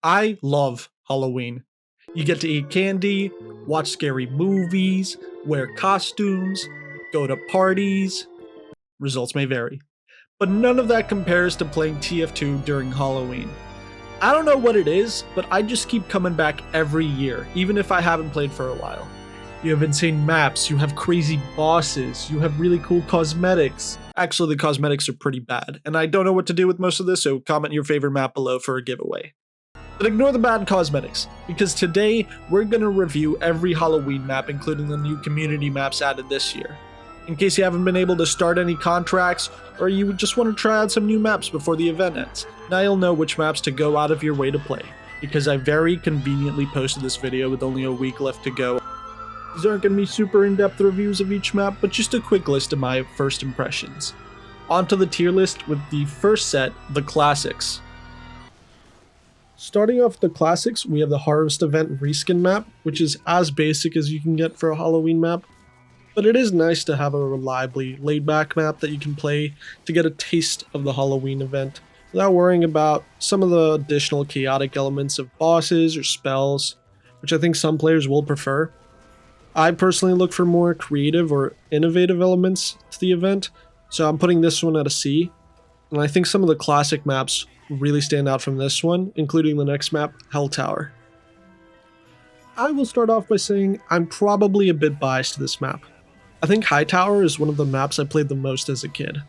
I love Halloween. You get to eat candy, watch scary movies, wear costumes, go to parties. Results may vary. But none of that compares to playing TF2 during Halloween. I don't know what it is, but I just keep coming back every year, even if I haven't played for a while. You have insane maps, you have crazy bosses, you have really cool cosmetics. Actually, the cosmetics are pretty bad, and I don't know what to do with most of this, so comment your favorite map below for a giveaway. But ignore the bad cosmetics, because today we're going to review every Halloween map, including the new community maps added this year. In case you haven't been able to start any contracts, or you just want to try out some new maps before the event ends, now you'll know which maps to go out of your way to play, because I very conveniently posted this video with only a week left to go. These aren't going to be super in-depth reviews of each map, but just a quick list of my first impressions. Onto the tier list with the first set, the Classics. Starting off the Classics, we have the Harvest Event Reskin map, which is as basic as you can get for a Halloween map. But it is nice to have a reliably laid-back map that you can play to get a taste of the Halloween event without worrying about some of the additional chaotic elements of bosses or spells, which I think some players will prefer. I personally look for more creative or innovative elements to the event, so I'm putting this one at a C. And I think some of the classic maps really stand out from this one, including the next map, Hell Tower. I will start off by saying I'm probably a bit biased to this map. I think High Tower is one of the maps I played the most as a kid,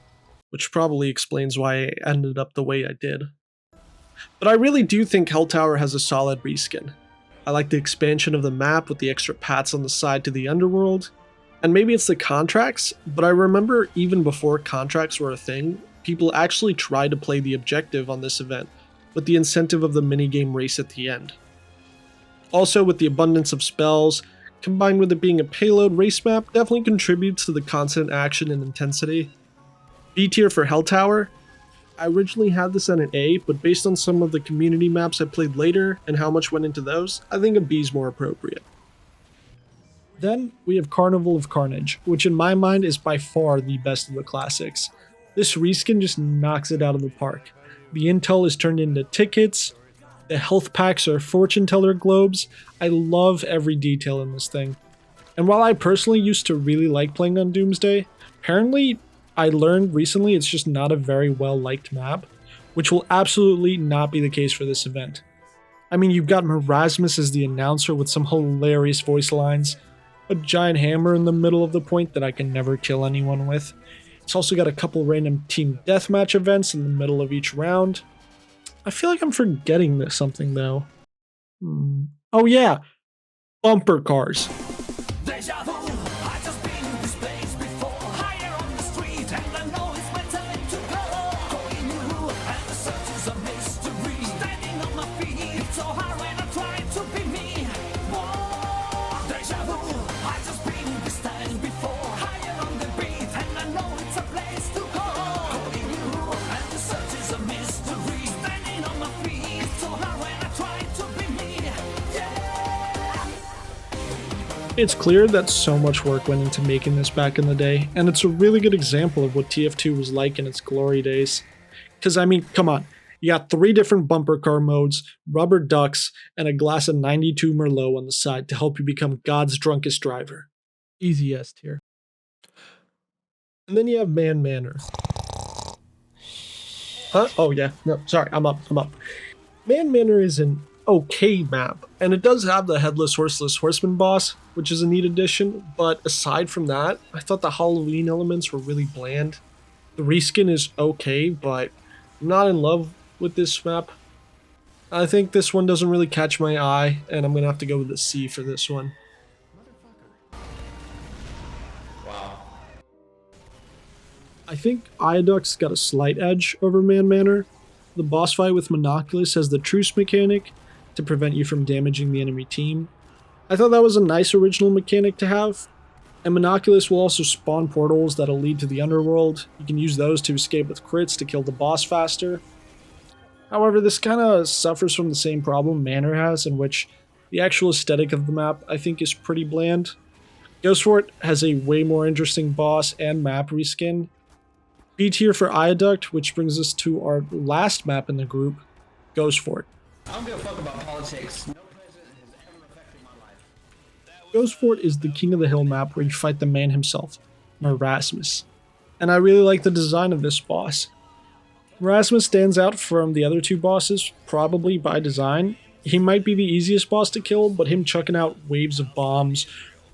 which probably explains why I ended up the way I did. But I really do think Hell Tower has a solid reskin. I like the expansion of the map with the extra paths on the side to the underworld, and maybe it's the contracts, but I remember even before contracts were a thing, people actually tried to play the objective on this event, with the incentive of the minigame race at the end. Also, with the abundance of spells, combined with it being a payload race map, definitely contributes to the constant action and intensity. B tier for Hell Tower. I originally had this at an A, but based on some of the community maps I played later and how much went into those, I think a B is more appropriate. Then we have Carnival of Carnage, which in my mind is by far the best of the classics. This reskin just knocks it out of the park. The intel is turned into tickets, the health packs are fortune teller globes. I love every detail in this thing. And while I personally used to really like playing on Doomsday, apparently I learned recently it's just not a very well liked map, which will absolutely not be the case for this event. I mean, you've got Merasmus as the announcer with some hilarious voice lines, a giant hammer in the middle of the point that I can never kill anyone with. It's also got a couple random team deathmatch events in the middle of each round. I feel like I'm forgetting something though. Oh yeah, bumper cars. It's clear that so much work went into making this back in the day, and it's a really good example of what TF2 was like in its glory days. Because I mean, come on, you got 3 different bumper car modes, rubber ducks, and a glass of 92 Merlot on the side to help you become God's drunkest driver. Easy S tier. And then you have Man Manor. Huh? Oh yeah, no, sorry, I'm up. Man Manor is an okay map, and it does have the Headless Horseless Horseman boss, which is a neat addition, but aside from that, I thought the Halloween elements were really bland. The reskin is okay, but I'm not in love with this map. I think this one doesn't really catch my eye, and I'm gonna have to go with a C for this one. Wow. I think Ioduct's got a slight edge over Man Manor. The boss fight with Monoculus has the truce mechanic to prevent you from damaging the enemy team. I thought that was a nice original mechanic to have. And Monoculus will also spawn portals that'll lead to the underworld. You can use those to escape with crits to kill the boss faster. However, this kind of suffers from the same problem Manor has, in which the actual aesthetic of the map I think is pretty bland. Ghostfort has a way more interesting boss and map reskin. B tier for Ioduct, which brings us to our last map in the group, Ghostfort. I don't give a fuck about politics. No president has ever affected my life. Ghost Fort is the King of the Hill map where you fight the man himself, Marasmus. And I really like the design of this boss. Marasmus stands out from the other two bosses, probably by design. He might be the easiest boss to kill, but him chucking out waves of bombs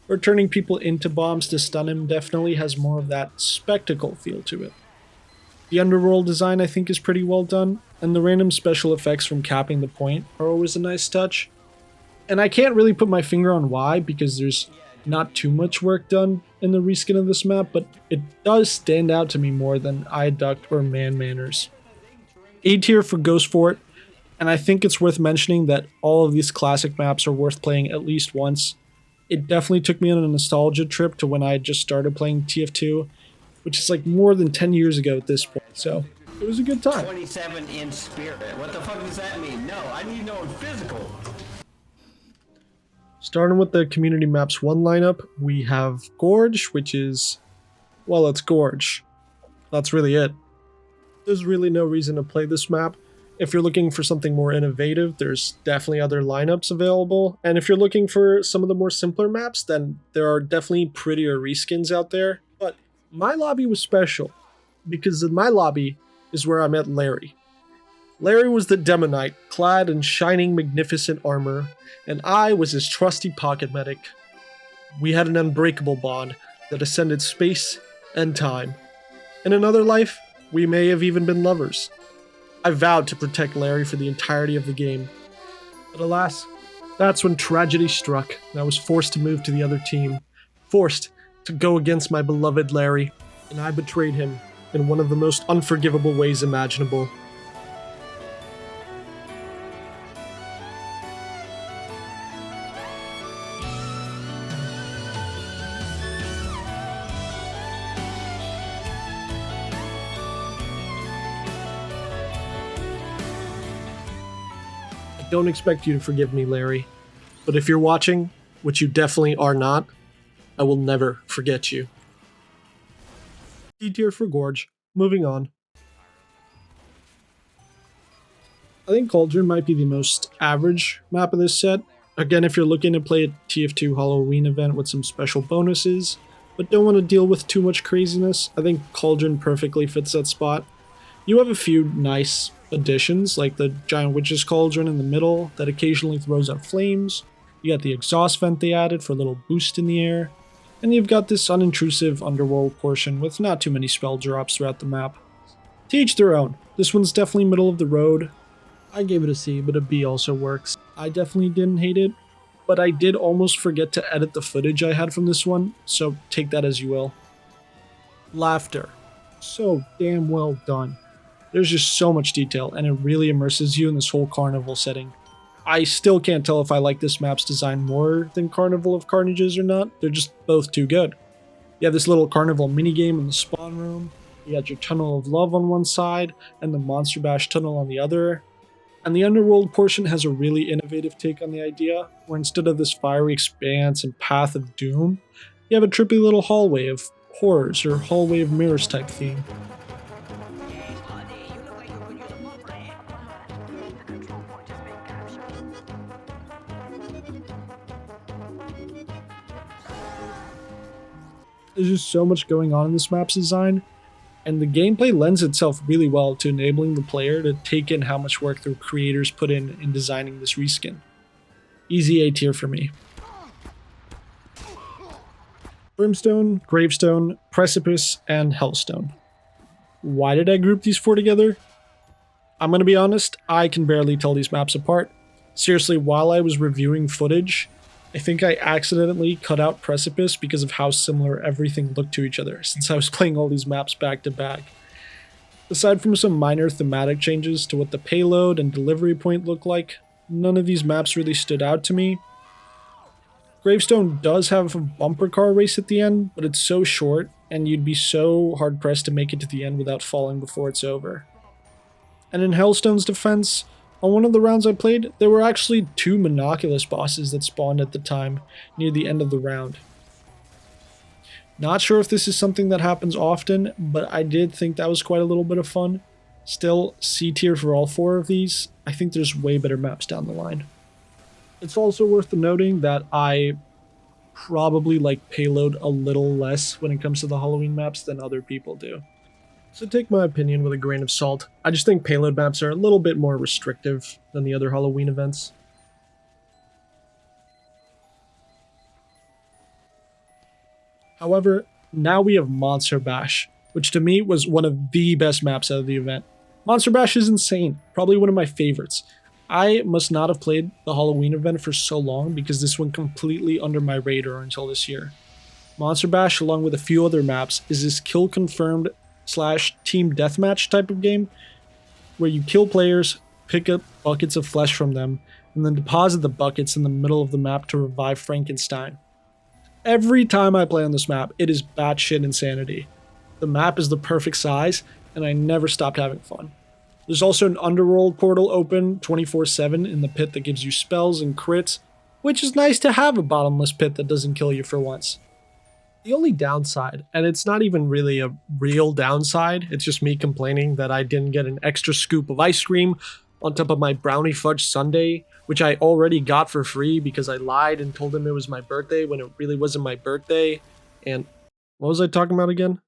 or turning people into bombs to stun him definitely has more of that spectacle feel to it. The underworld design I think is pretty well done, and the random special effects from capping the point are always a nice touch. And I can't really put my finger on why, because there's not too much work done in the reskin of this map, but it does stand out to me more than Eye-Duct or Man Manners. A tier for Ghost Fort, and I think it's worth mentioning that all of these classic maps are worth playing at least once. It definitely took me on a nostalgia trip to when I just started playing TF2, which is like more than 10 years ago at this point, so it was a good time. 27 in spirit. What the fuck does that mean? No, I need to know in physical. Starting with the Community Maps 1 lineup, we have Gorge, which is, well, it's Gorge. That's really it. There's really no reason to play this map. If you're looking for something more innovative, there's definitely other lineups available. And if you're looking for some of the more simpler maps, then there are definitely prettier reskins out there. But my lobby was special, because in my lobby is where I met Larry. Larry was the Demo Knight, clad in shining magnificent armor, and I was his trusty pocket medic. We had an unbreakable bond that ascended space and time. In another life, we may have even been lovers. I vowed to protect Larry for the entirety of the game. But alas, that's when tragedy struck, and I was forced to move to the other team. Forced to go against my beloved Larry, and I betrayed him in one of the most unforgivable ways imaginable. I don't expect you to forgive me, Larry, but if you're watching, which you definitely are not, I will never forget you. D tier for Gorge. Moving on. I think Cauldron might be the most average map of this set. Again, if you're looking to play a TF2 Halloween event with some special bonuses, but don't want to deal with too much craziness, I think Cauldron perfectly fits that spot. You have a few nice additions, like the giant witch's cauldron in the middle that occasionally throws out flames. You got the exhaust vent they added for a little boost in the air. And you've got this unintrusive underworld portion with not too many spell drops throughout the map. To each their own. This one's definitely middle of the road. I gave it a C, but a B also works. I definitely didn't hate it, but I did almost forget to edit the footage I had from this one, so take that as you will. Laughter. So damn well done. There's just so much detail, and it really immerses you in this whole carnival setting. I still can't tell if I like this map's design more than Carnival of Carnages or not. They're just both too good. You have this little carnival minigame in the spawn room, you got your Tunnel of Love on one side, and the Monster Bash tunnel on the other. And the underworld portion has a really innovative take on the idea, where instead of this fiery expanse and path of doom, you have a trippy little hallway of horrors or hallway of mirrors type theme. There's just so much going on in this map's design, and the gameplay lends itself really well to enabling the player to take in how much work the creators put in designing this reskin. Easy A tier for me. Brimstone, Gravestone, Precipice, and Hellstone. Why did I group these four together? I'm gonna be honest, I can barely tell these maps apart. Seriously, while I was reviewing footage, I think I accidentally cut out Precipice because of how similar everything looked to each other, since I was playing all these maps back to back. Aside from some minor thematic changes to what the payload and delivery point look like, none of these maps really stood out to me. Gravestone does have a bumper car race at the end, but it's so short, and you'd be so hard-pressed to make it to the end without falling before it's over. And in Hellstone's defense, on one of the rounds I played, there were actually 2 Monoculus bosses that spawned at the time, near the end of the round. Not sure if this is something that happens often, but I did think that was quite a little bit of fun. Still, C tier for all 4 of these. I think there's way better maps down the line. It's also worth noting that I probably like Payload a little less when it comes to the Halloween maps than other people do. So take my opinion with a grain of salt. I just think Payload maps are a little bit more restrictive than the other Halloween events. However, now we have Monster Bash, which to me was one of the best maps out of the event. Monster Bash is insane, probably one of my favorites. I must not have played the Halloween event for so long because this went completely under my radar until this year. Monster Bash, along with a few other maps, is this kill confirmed / team deathmatch type of game where you kill players, pick up buckets of flesh from them, and then deposit the buckets in the middle of the map to revive Frankenstein. Every time I play on this map, it is batshit insanity. The map is the perfect size, and I never stopped having fun. There's also an underworld portal open 24/7 in the pit that gives you spells and crits, which is nice to have a bottomless pit that doesn't kill you for once. The only downside, and it's not even really a real downside, it's just me complaining that I didn't get an extra scoop of ice cream on top of my brownie fudge sundae, which I already got for free because I lied and told him it was my birthday when it really wasn't my birthday. And what was I talking about again?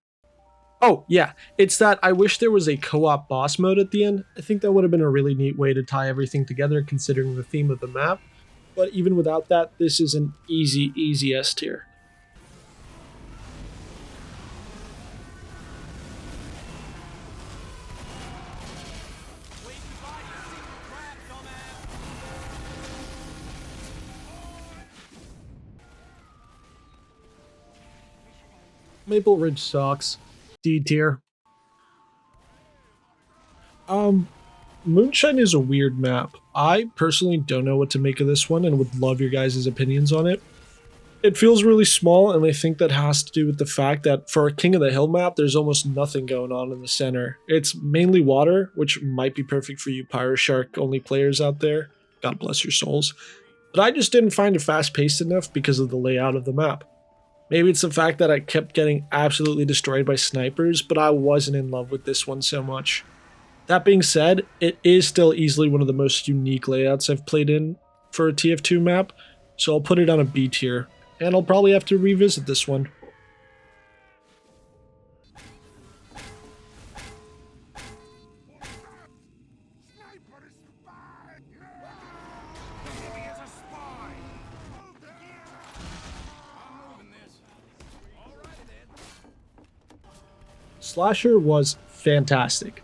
Oh, yeah, it's that I wish there was a co-op boss mode at the end. I think that would have been a really neat way to tie everything together considering the theme of the map. But even without that, this is an easy S tier. Maple Ridge sucks. D tier. Moonshine is a weird map. I personally don't know what to make of this one and would love your guys' opinions on it. It feels really small, and I think that has to do with the fact that for a King of the Hill map, there's almost nothing going on in the center. It's mainly water, which might be perfect for you Pyroshark only players out there. God bless your souls. But I just didn't find it fast-paced enough because of the layout of the map. Maybe it's the fact that I kept getting absolutely destroyed by snipers, but I wasn't in love with this one so much. That being said, it is still easily one of the most unique layouts I've played in for a TF2 map, so I'll put it on a B tier, and I'll probably have to revisit this one. Slasher was fantastic.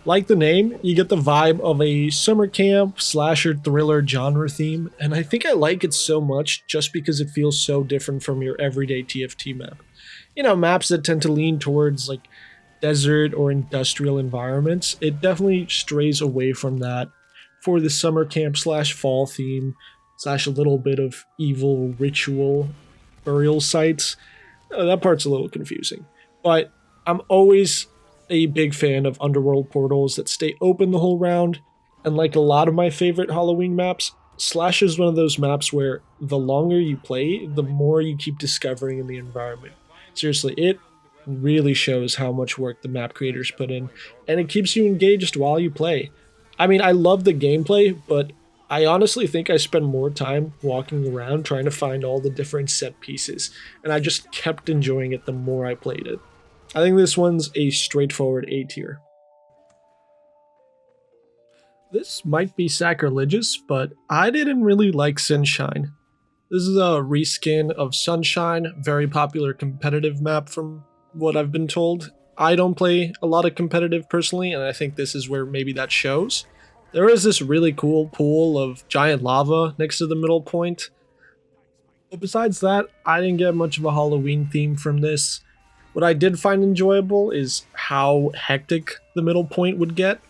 Like the name, you get the vibe of a summer camp slasher thriller genre theme, and I think I like it so much just because it feels so different from your everyday TFT map. You know, maps that tend to lean towards like desert or industrial environments, it definitely strays away from that for the summer camp / fall theme / a little bit of evil ritual burial sites. That part's a little confusing, but I'm always a big fan of underworld portals that stay open the whole round, and like a lot of my favorite Halloween maps, Slash is one of those maps where the longer you play, the more you keep discovering in the environment. Seriously, it really shows how much work the map creators put in, and it keeps you engaged while you play. I mean, I love the gameplay, but I honestly think I spend more time walking around trying to find all the different set pieces, and I just kept enjoying it the more I played it. I think this one's a straightforward A tier. This might be sacrilegious, but I didn't really like Sunshine. This is a reskin of Sunshine, very popular competitive map from what I've been told. I don't play a lot of competitive personally, and I think this is where maybe that shows. There is this really cool pool of giant lava next to the middle point. But besides that, I didn't get much of a Halloween theme from this. What I did find enjoyable is how hectic the middle point would get.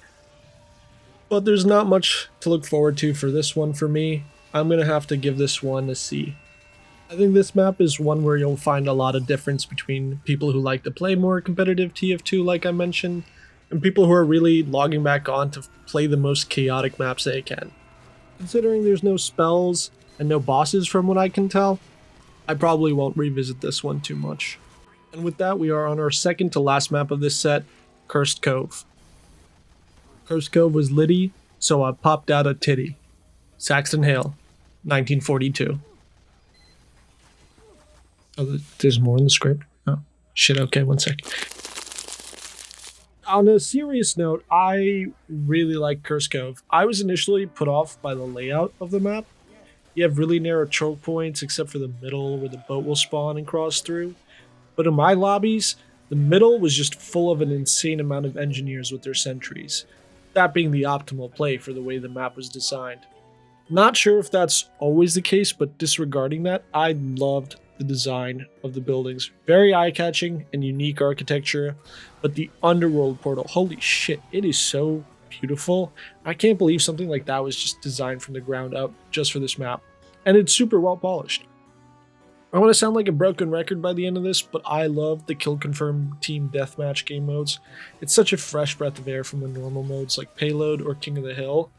But there's not much to look forward to for this one for me. I'm going to have to give this one a C. I think this map is one where you'll find a lot of difference between people who like to play more competitive TF2 like I mentioned, and people who are really logging back on to play the most chaotic maps they can. Considering there's no spells and no bosses from what I can tell, I probably won't revisit this one too much. And with that, we are on our second to last map of this set, Cursed Cove. Cursed Cove was litty. So I popped out a titty. Saxton Hale, 1942. Oh, there's more in the script? Oh, shit, okay, one sec. On a serious note, I really like Curse Cove. I was initially put off by the layout of the map. You have really narrow choke points except for the middle where the boat will spawn and cross through. But in my lobbies, the middle was just full of an insane amount of engineers with their sentries. That being the optimal play for the way the map was designed. Not sure if that's always the case, but disregarding that, I loved the design of the buildings. Very eye-catching and unique architecture, but the underworld portal, holy shit, it is so beautiful. I can't believe something like that was just designed from the ground up just for this map. And it's super well polished. I want to sound like a broken record by the end of this, but I love the kill confirm team deathmatch game modes. It's such a fresh breath of air from the normal modes like Payload or King of the Hill.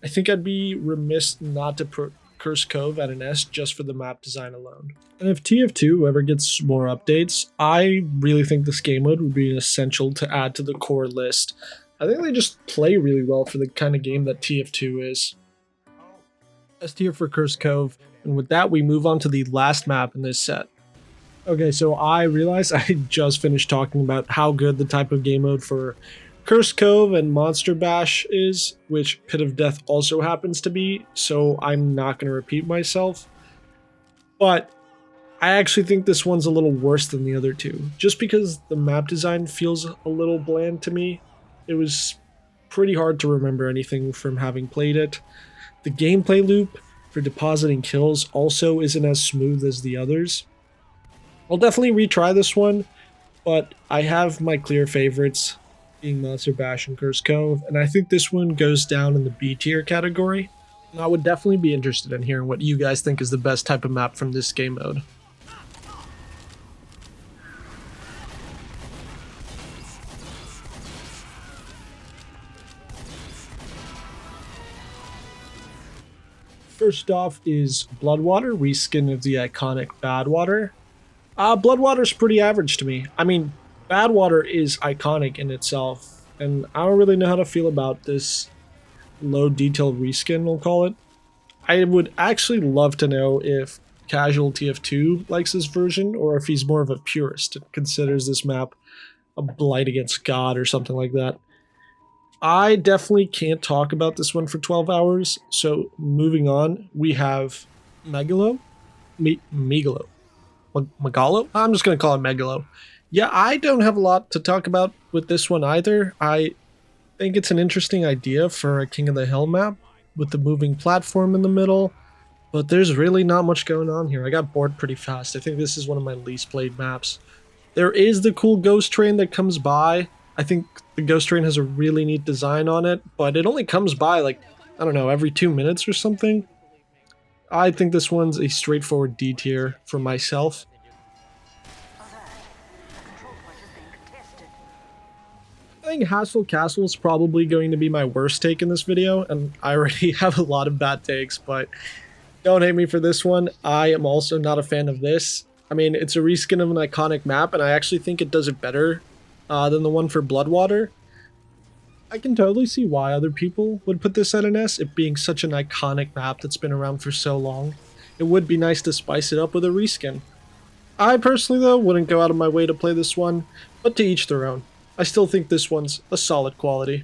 I think I'd be remiss not to put Curse Cove at an S just for the map design alone. And if TF2 ever gets more updates, I really think this game mode would be essential to add to the core list. I think they just play really well for the kind of game that TF2 is. S tier for Curse Cove, and with that we move on to the last map in this set. Okay, so I realized I just finished talking about how good the type of game mode for Curse Cove and Monster Bash is, which Pit of Death also happens to be, so I'm not going to repeat myself. But I actually think this one's a little worse than the other two, just because the map design feels a little bland to me. It was pretty hard to remember anything from having played it. The gameplay loop for depositing kills also isn't as smooth as the others. I'll definitely retry this one, but I have my clear favorites, being Monster Bash and Curse Cove, and I think this one goes down in the B tier category. And I would definitely be interested in hearing what you guys think is the best type of map from this game mode. First off is Bloodwater, reskin of the iconic Badwater. Bloodwater's pretty average to me. I mean, Badwater is iconic in itself, and I don't really know how to feel about this low detail reskin, we'll call it. I would actually love to know if Casual TF2 likes this version, or if he's more of a purist and considers this map a blight against God or something like that. I definitely can't talk about this one for 12 hours, so moving on, we have Megalo? Megalo? Megalo? I'm just going to call it Megalo. Yeah, I don't have a lot to talk about with this one either. I think it's an interesting idea for a King of the Hill map with the moving platform in the middle, but there's really not much going on here. I got bored pretty fast. I think this is one of my least played maps. There is the cool ghost train that comes by. I think the ghost train has a really neat design on it, but it only comes by like, I don't know, every 2 minutes or something. I think this one's a straightforward D tier for myself. I think Hassel Castle is probably going to be my worst take in this video, and I already have a lot of bad takes, but don't hate me for this one. I am also not a fan of this. I mean, it's a reskin of an iconic map, and I actually think it does it better than the one for Bloodwater. I can totally see why other people would put this at an S, it being such an iconic map that's been around for so long. It would be nice to spice it up with a reskin. I personally, though, wouldn't go out of my way to play this one, but to each their own. I still think this one's a solid quality.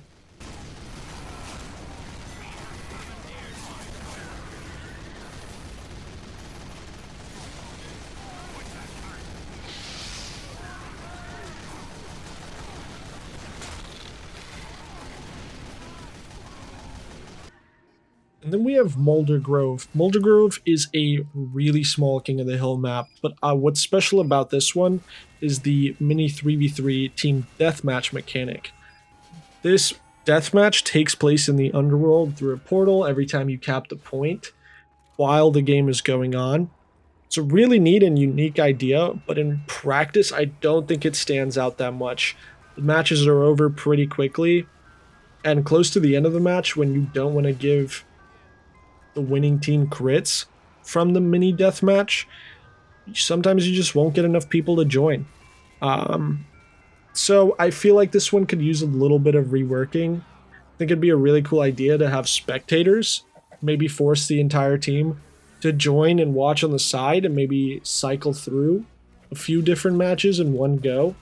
And then we have Molder Grove. Molder Grove is a really small King of the Hill map, but what's special about this one is the mini 3v3 team deathmatch mechanic. This deathmatch takes place in the underworld through a portal every time you cap the point while the game is going on. It's a really neat and unique idea, but in practice, I don't think it stands out that much. The matches are over pretty quickly, and close to the end of the match, when you don't want to give the winning team crits from the mini deathmatch, sometimes you just won't get enough people to join. So I feel like this one could use a little bit of reworking. I think it'd be a really cool idea to have spectators, maybe force the entire team to join and watch on the side and maybe cycle through a few different matches in one go.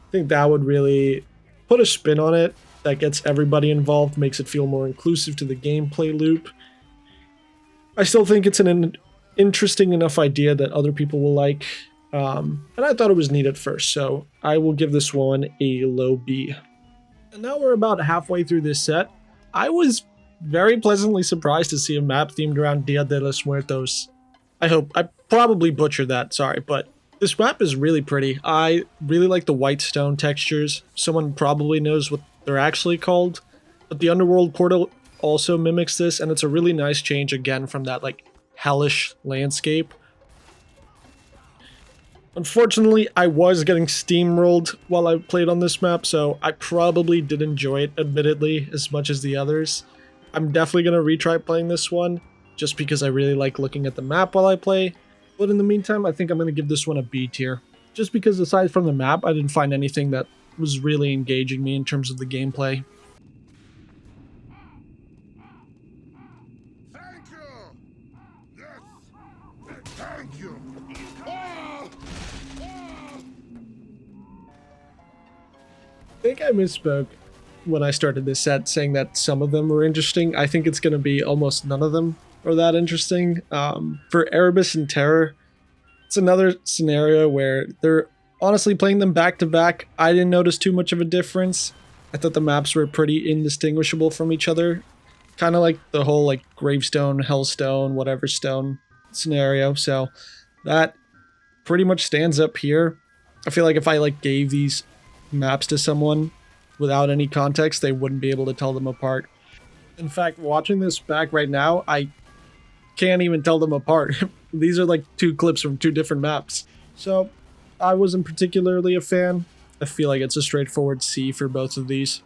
I think that would really put a spin on it that gets everybody involved, makes it feel more inclusive to the gameplay loop. I still think it's an interesting enough idea that other people will like, and I thought it was neat at first, so I will give this one a low B. And now we're about halfway through this set. I was very pleasantly surprised to see a map themed around Dia de los Muertos. I probably butchered that, sorry, but this map is really pretty. I really like the white stone textures. Someone probably knows what they're actually called, but the Underworld portal also mimics this, and it's a really nice change again from that like hellish landscape. Unfortunately, I was getting steamrolled while I played on this map, so I probably did enjoy it, admittedly, as much as the others. I'm definitely going to retry playing this one, just because I really like looking at the map while I play. But in the meantime, I think I'm going to give this one a B tier. Just because aside from the map, I didn't find anything that was really engaging me in terms of the gameplay. Thank you! Yes! Thank you! I think I misspoke when I started this set saying that some of them were interesting. I think it's going to be almost none of them are that interesting. For Erebus and Terror, it's another scenario where they're honestly playing them back to back. I didn't notice too much of a difference. I thought the maps were pretty indistinguishable from each other. Kind of like the whole like Gravestone, Hellstone, whatever stone scenario. So that pretty much stands up here. I feel like if I like gave these maps to someone without any context, they wouldn't be able to tell them apart. In fact, watching this back right now, I can't even tell them apart. These are like two clips from two different maps. So I wasn't particularly a fan. I feel like it's a straightforward C for both of these.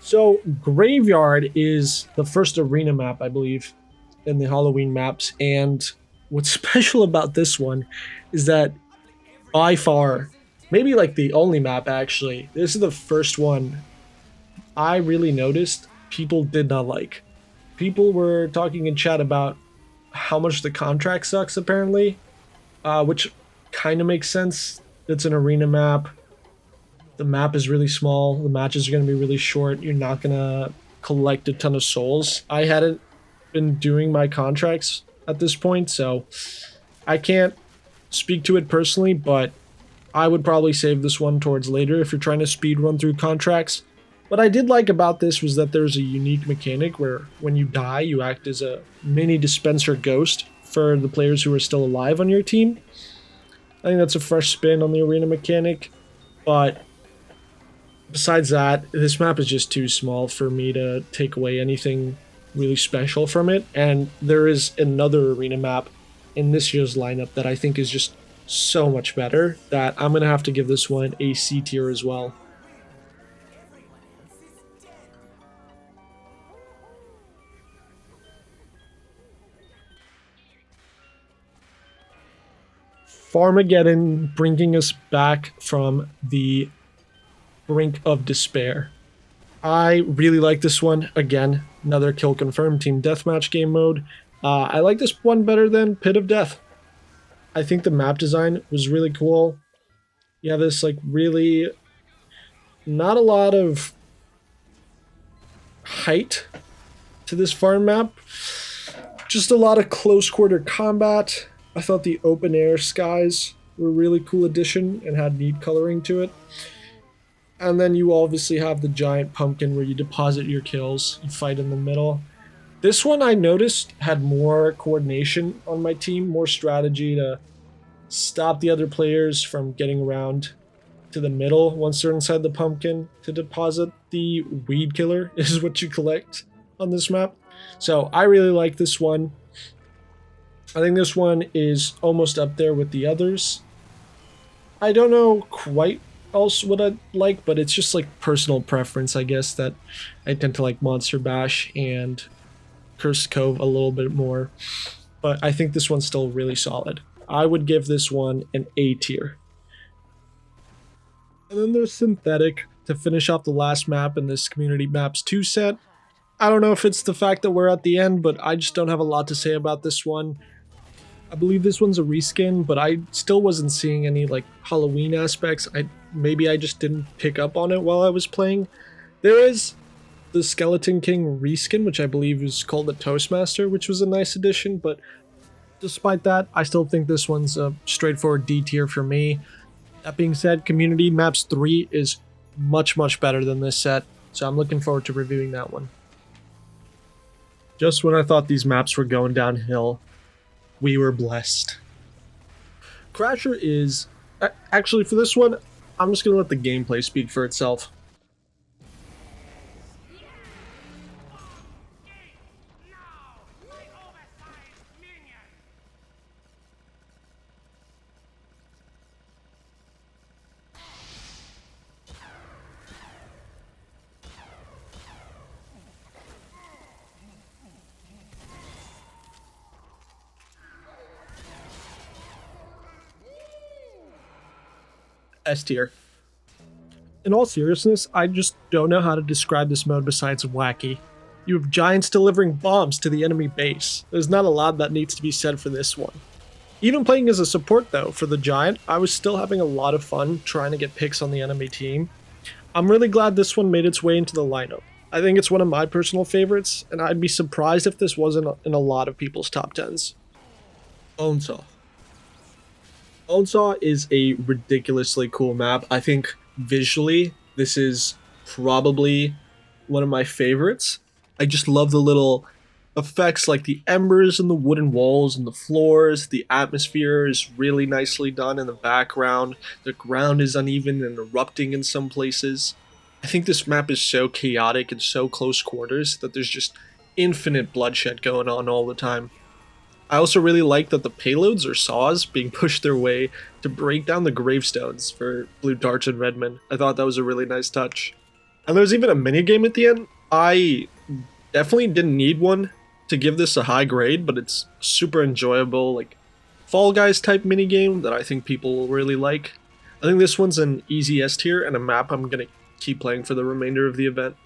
So Graveyard is the first arena map, I believe, in the Halloween maps, and what's special about this one is that by far, maybe like the only map actually, this is the first one I really noticed people did not like. People were talking in chat about how much the contract sucks apparently, which kind of makes sense. It's an arena map. The map is really small. The matches are going to be really short. You're not going to collect a ton of souls. I hadn't been doing my contracts at this point, so I can't speak to it personally, but I would probably save this one towards later if you're trying to speed run through contracts. What I did like about this was that there's a unique mechanic where when you die, you act as a mini dispenser ghost for the players who are still alive on your team. I think that's a fresh spin on the arena mechanic, but besides that, this map is just too small for me to take away anything really special from it, and there is another arena map in this year's lineup that I think is just so much better that I'm going to have to give this one a C tier as well. Farmageddon, bringing us back from the brink of despair. I really like this one. Again, another kill confirmed team deathmatch game mode. I like this one better than Pit of Death. I think the map design was really cool. You have this like really not a lot of height to this farm map. Just a lot of close quarter combat. I thought the open air skies were a really cool addition and had neat coloring to it. And then you obviously have the giant pumpkin where you deposit your kills, you fight in the middle. This one I noticed had more coordination on my team, more strategy to stop the other players from getting around to the middle once they're inside the pumpkin to deposit. The weed killer is what you collect on this map. So I really like this one. I think this one is almost up there with the others. I don't know quite else what I like, but it's just like personal preference, I guess, that I tend to like Monster Bash and Cursed Cove a little bit more. But I think this one's still really solid. I would give this one an A tier. And then there's Synthetic to finish off the last map in this Community Maps 2 set. I don't know if it's the fact that we're at the end, but I just don't have a lot to say about this one. I believe this one's a reskin, but I still wasn't seeing any like Halloween aspects. Maybe I just didn't pick up on it while I was playing. There is the Skeleton King reskin, which I believe is called the Toastmaster, which was a nice addition, but despite that, I still think this one's a straightforward D tier for me. That being said, Community Maps 3 is much, much better than this set, so I'm looking forward to reviewing that one. Just when I thought these maps were going downhill, we were blessed. Crasher is... Actually, for this one, I'm just going to let the gameplay speak for itself. S tier. In all seriousness, I just don't know how to describe this mode besides wacky. You have giants delivering bombs to the enemy base. There's not a lot that needs to be said for this one. Even playing as a support though, for the giant, I was still having a lot of fun trying to get picks on the enemy team. I'm really glad this one made its way into the lineup. I think it's one of my personal favorites, and I'd be surprised if this wasn't in a lot of people's top 10s. Bonesaw. Bonesaw is a ridiculously cool map. I think visually, this is probably one of my favorites. I just love the little effects like the embers and the wooden walls and the floors. The atmosphere is really nicely done in the background. The ground is uneven and erupting in some places. I think this map is so chaotic and so close quarters that there's just infinite bloodshed going on all the time. I also really like that the payloads or saws being pushed their way to break down the gravestones for Blue Darts and Redmond. I thought that was a really nice touch. And there's even a minigame at the end. I definitely didn't need one to give this a high grade, but it's super enjoyable, like Fall Guys type minigame that I think people will really like. I think this one's an easy S tier and a map I'm gonna keep playing for the remainder of the event.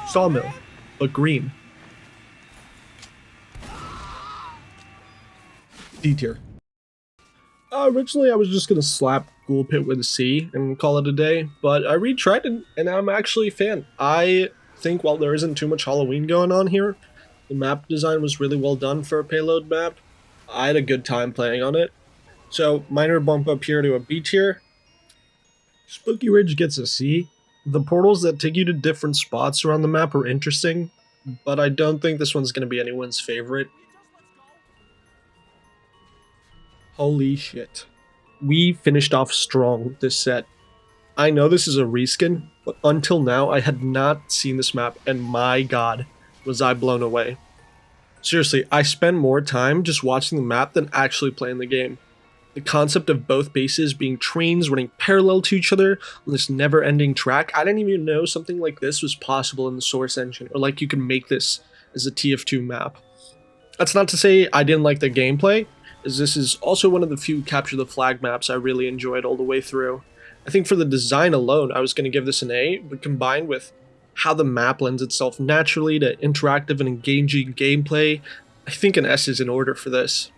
Sawmill, but green. D tier. Originally I was just gonna slap Ghoul Pit with a C and call it a day, but I retried it and I'm actually a fan. I think while there isn't too much Halloween going on here, the map design was really well done for a payload map. I had a good time playing on it. So minor bump up here to a B tier. Spooky Ridge gets a C. The portals that take you to different spots around the map are interesting, but I don't think this one's going to be anyone's favorite. Holy shit. We finished off strong this set. I know this is a reskin, but until now I had not seen this map, and my god, was I blown away. Seriously, I spent more time just watching the map than actually playing the game. The concept of both bases being trains running parallel to each other on this never-ending track, I didn't even know something like this was possible in the Source engine, or like you can make this as a TF2 map. That's not to say I didn't like the gameplay, as this is also one of the few Capture the Flag maps I really enjoyed all the way through. I think for the design alone, I was going to give this an A, but combined with how the map lends itself naturally to interactive and engaging gameplay, I think an S is in order for this.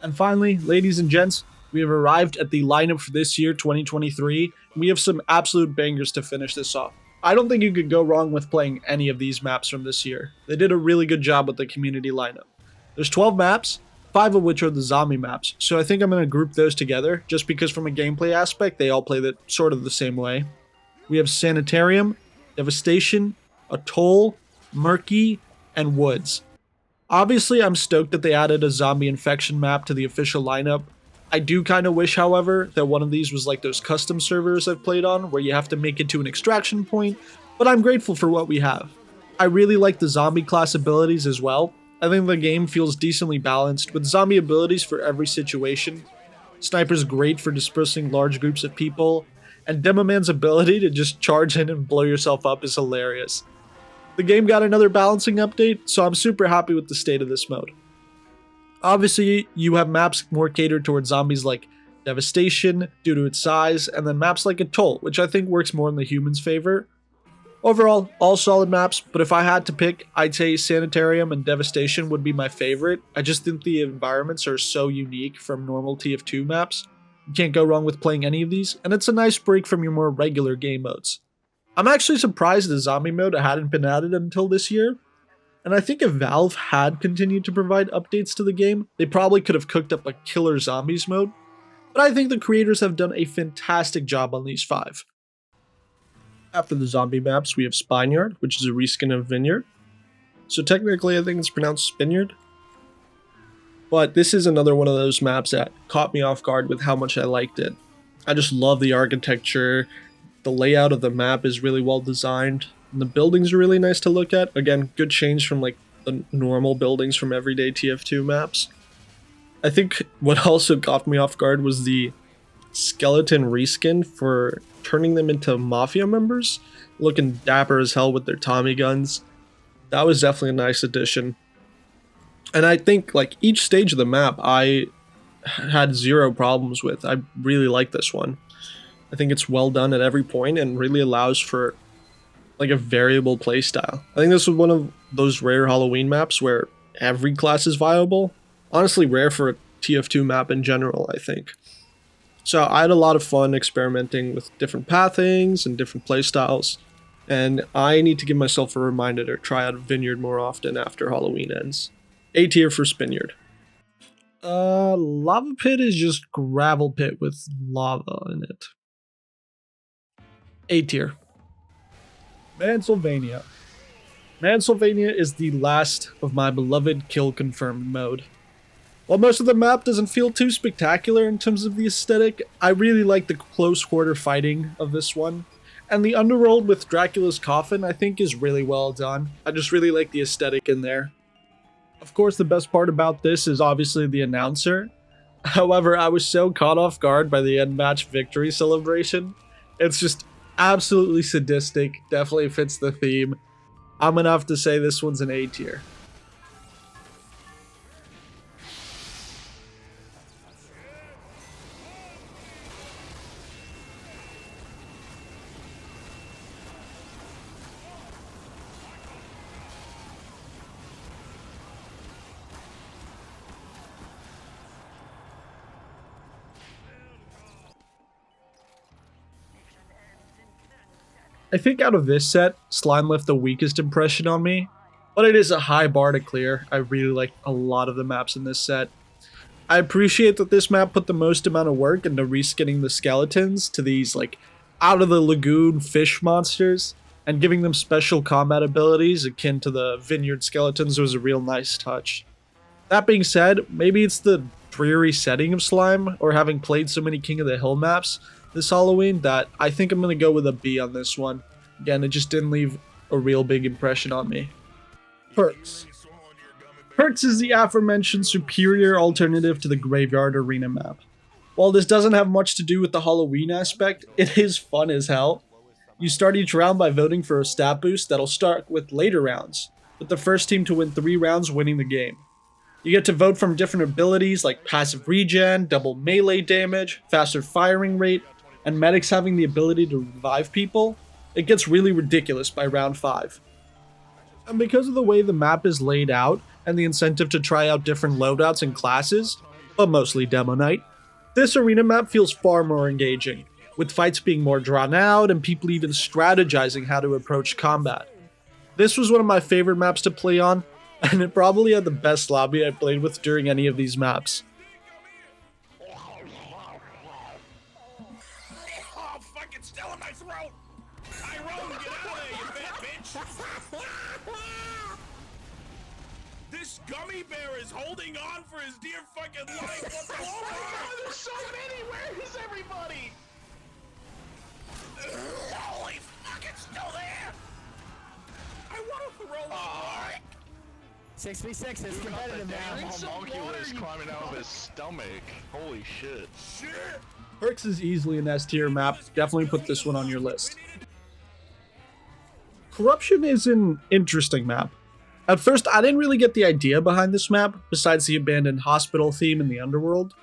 And finally, ladies and gents, we have arrived at the lineup for this year, 2023. We have some absolute bangers to finish this off. I don't think you could go wrong with playing any of these maps from this year. They did a really good job with the community lineup. There's 12 maps, 5 of which are the zombie maps, so I think I'm going to group those together, just because from a gameplay aspect, they all play sort of the same way. We have Sanitarium, Devastation, Atoll, Murky, and Woods. Obviously, I'm stoked that they added a zombie infection map to the official lineup. I do kind of wish, however, that one of these was like those custom servers I've played on, where you have to make it to an extraction point, but I'm grateful for what we have. I really like the zombie class abilities as well. I think the game feels decently balanced, with zombie abilities for every situation. Sniper's great for dispersing large groups of people, and Demoman's ability to just charge in and blow yourself up is hilarious. The game got another balancing update, so I'm super happy with the state of this mode. Obviously, you have maps more catered towards zombies like Devastation due to its size, and then maps like Atoll, which I think works more in the humans' favor. Overall, all solid maps, but if I had to pick, I'd say Sanitarium and Devastation would be my favorite. I just think the environments are so unique from normal TF2 maps. You can't go wrong with playing any of these, and it's a nice break from your more regular game modes. I'm actually surprised the zombie mode hadn't been added until this year, and I think if Valve had continued to provide updates to the game, they probably could have cooked up a killer zombies mode, but I think the creators have done a fantastic job on these 5. After the zombie maps, we have Spineyard, which is a reskin of Vineyard. So technically I think it's pronounced Spineyard. But this is another one of those maps that caught me off guard with how much I liked it. I just love the architecture. The layout of the map is really well designed. And the buildings are really nice to look at. Again, good change from like the normal buildings from everyday TF2 maps. I think what also caught me off guard was the skeleton reskin for turning them into mafia members, looking dapper as hell with their Tommy guns. That was definitely a nice addition. And I think like each stage of the map I had zero problems with. I really like this one. I think it's well done at every point and really allows for like a variable playstyle. I think this was one of those rare Halloween maps where every class is viable. Honestly, rare for a TF2 map in general, I think. So I had a lot of fun experimenting with different pathings and different playstyles, and I need to give myself a reminder to try out Vineyard more often after Halloween ends. A tier for Spineyard. Lava Pit is just gravel pit with lava in it. A tier. Mansylvania. Mansylvania is the last of my beloved kill confirmed mode. While most of the map doesn't feel too spectacular in terms of the aesthetic, I really like the close quarter fighting of this one. And the underworld with Dracula's coffin I think is really well done. I just really like the aesthetic in there. Of course, the best part about this is obviously the announcer. However, I was so caught off guard by the end match victory celebration. It's just absolutely sadistic, definitely fits the theme. I'm gonna have to say this one's an A tier. I think out of this set, Slime left the weakest impression on me, but it is a high bar to clear. I really like a lot of the maps in this set. I appreciate that this map put the most amount of work into reskinning the skeletons to these like out of the lagoon fish monsters and giving them special combat abilities akin to the Vineyard skeletons was a real nice touch. That being said, maybe it's the dreary setting of Slime or having played so many King of the Hill maps this Halloween that I think I'm going to go with a B on this one. Again, it just didn't leave a real big impression on me. Perks. Perks is the aforementioned superior alternative to the Graveyard Arena map. While this doesn't have much to do with the Halloween aspect, it is fun as hell. You start each round by voting for a stat boost that'll start with later rounds, with the first team to win 3 rounds winning the game. You get to vote from different abilities like passive regen, double melee damage, faster firing rate, and medics having the ability to revive people. It gets really ridiculous by round 5. And because of the way the map is laid out, and the incentive to try out different loadouts and classes, but mostly Demo Night, this arena map feels far more engaging, with fights being more drawn out and people even strategizing how to approach combat. This was one of my favorite maps to play on, and it probably had the best lobby I played with during any of these maps. Oh, fuck, it's still in my throat! teddy bear is holding on for his dear fucking life. What the Oh my fuck? god, there's so many! Where is everybody? Holy fuck, it's still there! I want to throw up. 6v6, it's competitive now. Homunculus climbing out of his stomach. Holy shit. Shit! Perks is easily an S tier map. Definitely put this one on your list. Corruption is an interesting map. At first, I didn't really get the idea behind this map, besides the abandoned hospital theme in the underworld,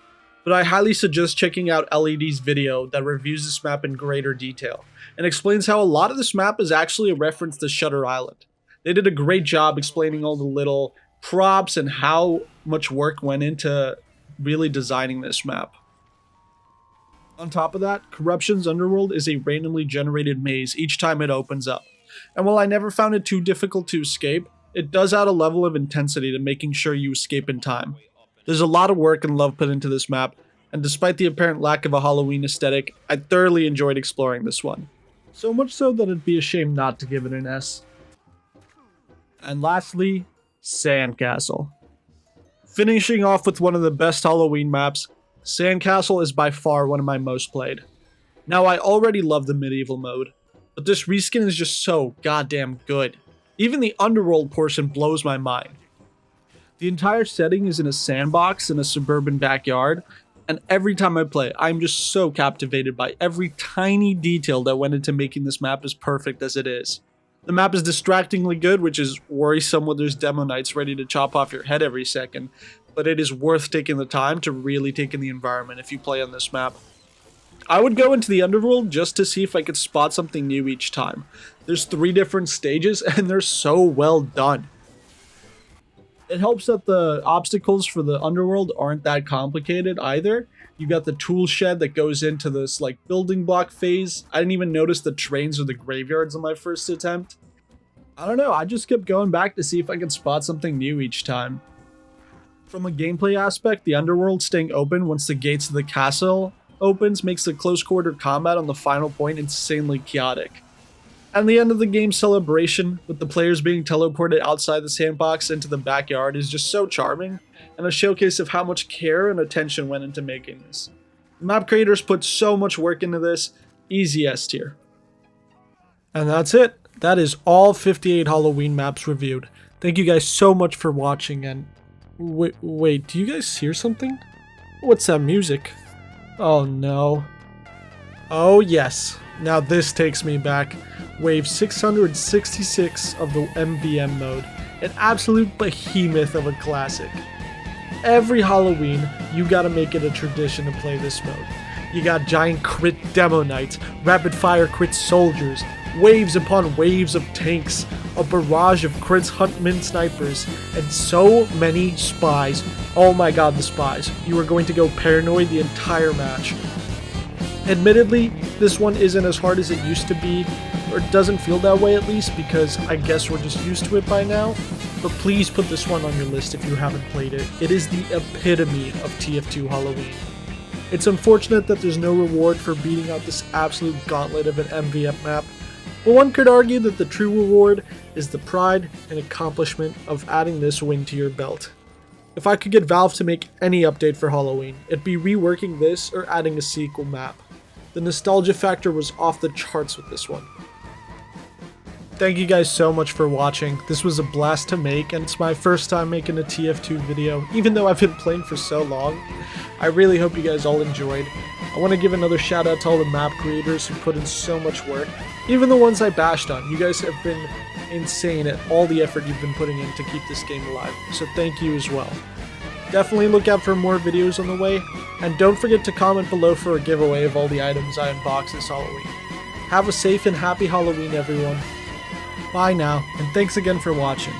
but I highly suggest checking out LED's video that reviews this map in greater detail, and explains how a lot of this map is actually a reference to Shutter Island. They did a great job explaining all the little props and how much work went into really designing this map. On top of that, Corruption's underworld is a randomly generated maze each time it opens up, and while I never found it too difficult to escape, it does add a level of intensity to making sure you escape in time. There's a lot of work and love put into this map, and despite the apparent lack of a Halloween aesthetic, I thoroughly enjoyed exploring this one. So much so that it'd be a shame not to give it an S. And lastly, Sandcastle. Finishing off with one of the best Halloween maps, Sandcastle is by far one of my most played. Now, I already love the medieval mode, but this reskin is just so goddamn good. Even the underworld portion blows my mind. The entire setting is in a sandbox in a suburban backyard, and every time I play, I'm just so captivated by every tiny detail that went into making this map as perfect as it is. The map is distractingly good, which is worrisome when there's demo knights ready to chop off your head every second, but it is worth taking the time to really take in the environment if you play on this map. I would go into the underworld just to see if I could spot something new each time. There's 3 different stages and they're so well done. It helps that the obstacles for the underworld aren't that complicated either. You got the tool shed that goes into this like building block phase. I didn't even notice the trains or the graveyards on my first attempt. I don't know, I just kept going back to see if I could spot something new each time. From a gameplay aspect, the underworld staying open once the gates of the castle opens makes the close quarter combat on the final point insanely chaotic. And the end of the game celebration, with the players being teleported outside the sandbox into the backyard, is just so charming, and a showcase of how much care and attention went into making this. The map creators put so much work into this, easy S tier. And that's it. That is all 58 Halloween maps reviewed. Thank you guys so much for watching, and wait, do you guys hear something? What's that music? Oh no. Oh yes. Now this takes me back. Wave 666 of the MVM mode. An absolute behemoth of a classic. Every Halloween, you gotta make it a tradition to play this mode. You got giant crit demo knights, rapid fire crit soldiers, waves upon waves of tanks, a barrage of crits huntman snipers, and so many spies. Oh my god, the spies. You are going to go paranoid the entire match. Admittedly, this one isn't as hard as it used to be, or it doesn't feel that way at least, because I guess we're just used to it by now, but please put this one on your list if you haven't played it. It is the epitome of TF2 Halloween. It's unfortunate that there's no reward for beating out this absolute gauntlet of an MVM map, but one could argue that the true reward is the pride and accomplishment of adding this win to your belt. If I could get Valve to make any update for Halloween, it'd be reworking this or adding a sequel map. The nostalgia factor was off the charts with this one. Thank you guys so much for watching. This was a blast to make, and it's my first time making a TF2 video, even though I've been playing for so long. I really hope you guys all enjoyed. I want to give another shout out to all the map creators who put in so much work. Even the ones I bashed on. You guys have been insane at all the effort you've been putting in to keep this game alive, so thank you as well. Definitely look out for more videos on the way, and don't forget to comment below for a giveaway of all the items I unbox this Halloween. Have a safe and happy Halloween, everyone. Bye now, and thanks again for watching.